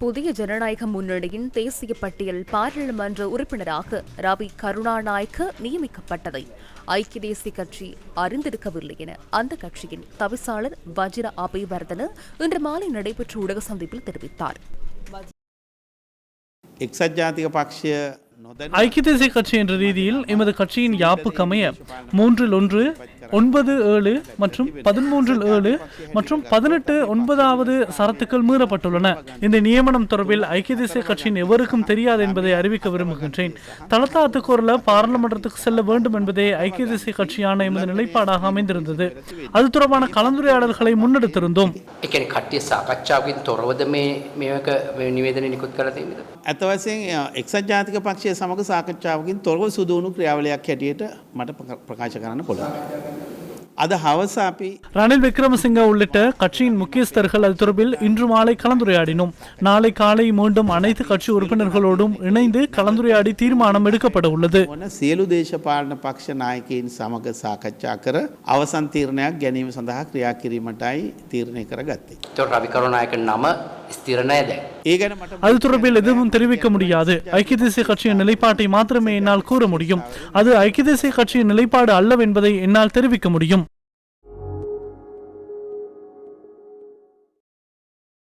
புதிய ஜனநாயக முன்னணியின் தேசிய பட்டியல் பாராளுமன்ற உறுப்பினராக ரவி கருணாநாயக்க நியமிக்கப்பட்டதை ஐக்கிய தேசிய கட்சி அறிந்திருக்கவில்லை என அந்த கட்சியின் தவிசாளர் வஜிர அபேவர்தன இன்று மாலை நடைபெற்ற ஊடக சந்திப்பில் தெரிவித்தார். ஐக்கிய தேசிய கட்சி என்ற ரீதியில் எமது கட்சியின் யாப்புக்கமைய 3-1, 9-7 மற்றும் 13-7 மற்றும் 18-9 சரத்துக்கள் மீறப்பட்டுள்ளன. இந்த நியமனம் தொடர்பில் ஐக்கிய தேசிய கட்சியின் எவருக்கும் தெரியாது என்பதை அறிவிக்க விரும்புகின்றேன். தலத்தாத்து கோரல பாராளுமன்றத்துக்கு செல்ல வேண்டும் என்பதே ஐக்கிய தேசிய கட்சியான எமது நிலைப்பாடாக அமைந்திருந்தது. அது தொடர்பான கலந்துரையாடல்களை முன்னெடுத்திருந்தோம். සමග සාකච්ඡාවකින් තොරව සුදුණු ක්‍රියාවලියක් හැටියට මට ප්‍රකාශ කරන්න පුළුවන්. අද හවස අපි ரணில் விக்ரமசிங்க உள்ளிட்ட கட்சியின் முக்கியஸ்தர்கள் அது தொடர்பில் இன்று மாலை கலந்துரையாடினோம். நாளை காலை மீண்டும் அனைத்து கட்சி உறுப்பினர்களோடும் இணைந்து கலந்துரையாடி தீர்மானம் எடுக்கப்பட உள்ளது. සියලු දේශපාලන පක්ෂ නායකයින් සමග සාකච්ඡා කර අවසන් තීරණයක් ගැනීම සඳහා ක්‍රියා කිරීමටයි තීරණය කරගත්තේ. රවි කරුණානායක නම ස්ථිර නැහැ දැන්. அது தொடர்பில் எதுவும் தெரிவிக்க முடியாது. ஐக்கிய தேசிய கட்சியின் நிலைப்பாட்டை மாத்திரமே என்னால் கூற முடியும். அது ஐக்கிய தேசிய கட்சியின் நிலைப்பாடு அல்லவென்பதை என்னால் தெரிவிக்க முடியும்.